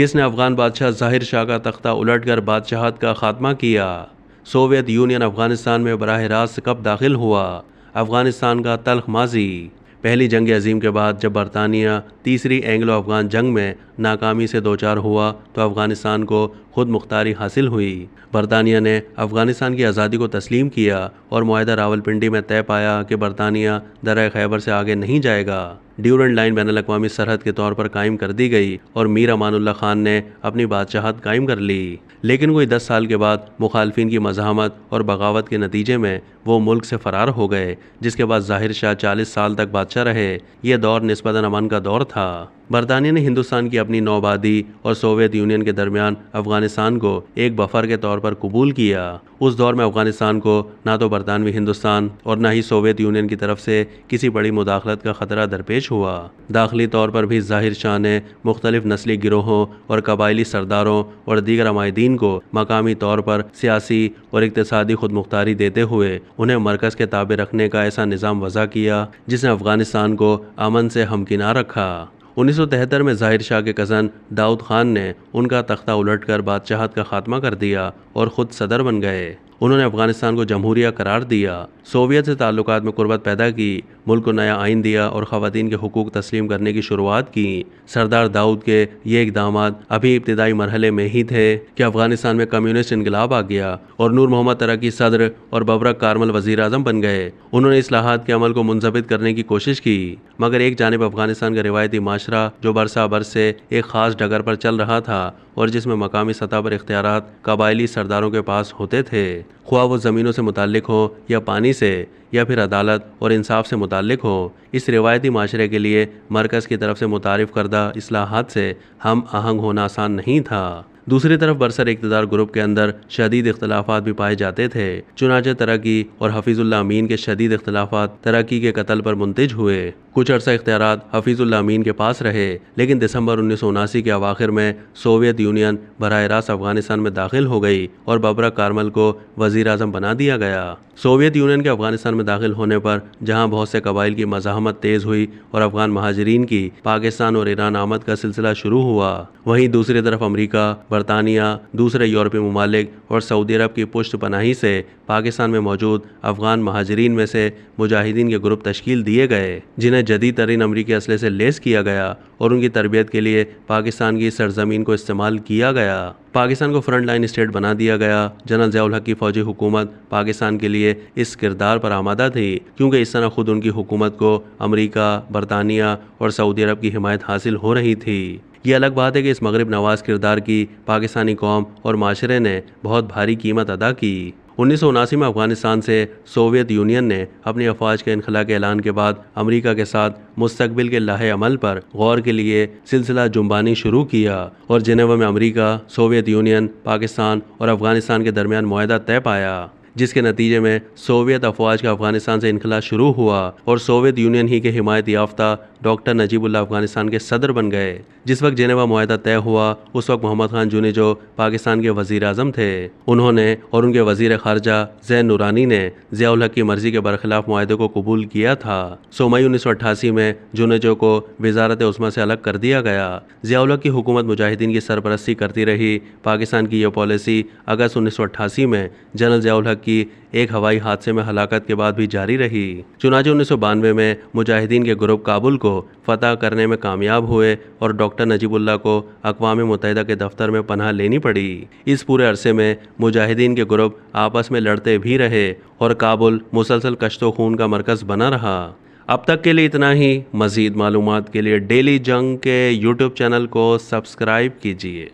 کس نے افغان بادشاہ ظاہر شاہ کا تختہ الٹ کر بادشاہت کا خاتمہ کیا؟ سوویت یونین افغانستان میں براہ راست کب داخل ہوا؟ افغانستان کا تلخ ماضی۔ پہلی جنگ عظیم کے بعد جب برطانیہ تیسری اینگلو افغان جنگ میں ناکامی سے دوچار ہوا تو افغانستان کو خود مختاری حاصل ہوئی۔ برطانیہ نے افغانستان کی آزادی کو تسلیم کیا اور معاہدہ راولپنڈی میں طے پایا کہ برطانیہ درہ خیبر سے آگے نہیں جائے گا۔ ڈیورنڈ لائن بین الاقوامی سرحد کے طور پر قائم کر دی گئی اور میر امان اللہ خان نے اپنی بادشاہت قائم کر لی، لیکن کوئی 10 سال کے بعد مخالفین کی مزاحمت اور بغاوت کے نتیجے میں وہ ملک سے فرار ہو گئے، جس کے بعد ظاہر شاہ 40 سال تک بادشاہ رہے۔ یہ دور نسبتاً امن کا دور تھا۔ برطانیہ نے ہندوستان کی اپنی نوآبادی اور سوویت یونین کے درمیان افغانستان کو ایک بفر کے طور پر قبول کیا۔ اس دور میں افغانستان کو نہ تو برطانوی ہندوستان اور نہ ہی سوویت یونین کی طرف سے کسی بڑی مداخلت کا خطرہ درپیش ہوا۔ داخلی طور پر بھی ظاہر شاہ نے مختلف نسلی گروہوں اور قبائلی سرداروں اور دیگر عمائدین کو مقامی طور پر سیاسی اور اقتصادی خود مختاری دیتے ہوئے انہیں مرکز کے تابع رکھنے کا ایسا نظام وضع کیا جس نے افغانستان کو امن سے ہمکنار رکھا۔ 1973 میں ظاہر شاہ کے کزن داؤد خان نے ان کا تختہ الٹ کر بادشاہت کا خاتمہ کر دیا اور خود صدر بن گئے۔ انہوں نے افغانستان کو جمہوریہ قرار دیا، سوویت سے تعلقات میں قربت پیدا کی، ملک کو نیا آئین دیا اور خواتین کے حقوق تسلیم کرنے کی شروعات کی۔ سردار داؤد کے یہ اقدامات ابھی ابتدائی مرحلے میں ہی تھے کہ افغانستان میں کمیونسٹ انقلاب آ گیا اور نور محمد ترکی صدر اور ببرک کارمل وزیر اعظم بن گئے۔ انہوں نے اصلاحات کے عمل کو منضبط کرنے کی کوشش کی، مگر ایک جانب افغانستان کا روایتی معاشرہ جو برسہ برس سے ایک خاص ڈگر پر چل رہا تھا اور جس میں مقامی سطح پر اختیارات قبائلی سرداروں کے پاس ہوتے تھے، خواہ وہ زمینوں سے متعلق ہو یا پانی سے یا پھر عدالت اور انصاف سے متعلق ہو، اس روایتی معاشرے کے لیے مرکز کی طرف سے متعارف کردہ اصلاحات سے ہم آہنگ ہونا آسان نہیں تھا۔ دوسری طرف برسر اقتدار گروپ کے اندر شدید اختلافات بھی پائے جاتے تھے، چنانچہ ترکی اور حفیظ اللہ امین کے شدید اختلافات ترکی کے قتل پر منتج ہوئے۔ کچھ عرصہ اختیارات حفیظ اللہ امین کے پاس رہے، لیکن دسمبر 1979 کے اواخر میں سوویت یونین براہ راست افغانستان میں داخل ہو گئی اور ببرک کارمل کو وزیر اعظم بنا دیا گیا۔ سوویت یونین کے افغانستان میں داخل ہونے پر جہاں بہت سے قبائل کی مزاحمت تیز ہوئی اور افغان مہاجرین کی پاکستان اور ایران آمد کا سلسلہ شروع ہوا، وہیں دوسری طرف امریکہ، برطانیہ، دوسرے یورپی ممالک اور سعودی عرب کی پشت پناہی سے پاکستان میں موجود افغان مہاجرین میں سے مجاہدین کے گروپ تشکیل دیے گئے، جنہیں جدید ترین امریکی اسلحے سے لیس کیا گیا اور ان کی تربیت کے لیے پاکستان کی سرزمین کو استعمال کیا گیا۔ پاکستان کو فرنٹ لائن اسٹیٹ بنا دیا گیا۔ جنرل ضیاء الحق کی فوجی حکومت پاکستان کے لیے اس کردار پر آمادہ تھی، کیونکہ اس طرح خود ان کی حکومت کو امریکہ، برطانیہ اور سعودی عرب کی حمایت حاصل ہو رہی تھی۔ یہ الگ بات ہے کہ اس مغرب نواز کردار کی پاکستانی قوم اور معاشرے نے بہت بھاری قیمت ادا کی۔ 1979 میں افغانستان سے سوویت یونین نے اپنی افواج کے انخلاء کے اعلان کے بعد امریکہ کے ساتھ مستقبل کے لائحہ عمل پر غور کے لیے سلسلہ جنبانی شروع کیا اور جنیوا میں امریکہ، سوویت یونین، پاکستان اور افغانستان کے درمیان معاہدہ طے پایا، جس کے نتیجے میں سوویت افواج کا افغانستان سے انخلاء شروع ہوا اور سوویت یونین ہی کے حمایت یافتہ ڈاکٹر نجیب اللہ افغانستان کے صدر بن گئے۔ جس وقت جنیوا معاہدہ طے ہوا اس وقت محمد خان جونی جو پاکستان کے وزیر اعظم تھے، انہوں نے اور ان کے وزیر خارجہ زین نورانی نے ضیاء الحق کی مرضی کے برخلاف معاہدے کو قبول کیا تھا۔ مئی 1988 میں جونیجو کو وزارت عظمیٰ سے الگ کر دیا گیا۔ ضیاء الحق کی حکومت مجاہدین کی سرپرستی کرتی رہی۔ پاکستان کی یہ پالیسی اگست 1988 میں جنرل ضیاء الحق کی ایک ہوائی حادثے میں ہلاکت کے بعد بھی جاری رہی۔ چنانچہ 1992 میں مجاہدین کے گروپ کابل کو فتح کرنے میں کامیاب ہوئے اور ڈاکٹر نجیب اللہ کو اقوام متحدہ کے دفتر میں پناہ لینی پڑی۔ اس پورے عرصے میں مجاہدین کے گروپ آپس میں لڑتے بھی رہے اور کابل مسلسل کشت و خون کا مرکز بنا رہا۔ اب تک کے لیے اتنا ہی۔ مزید معلومات کے لیے ڈیلی جنگ کے یوٹیوب چینل کو سبسکرائب کیجیے۔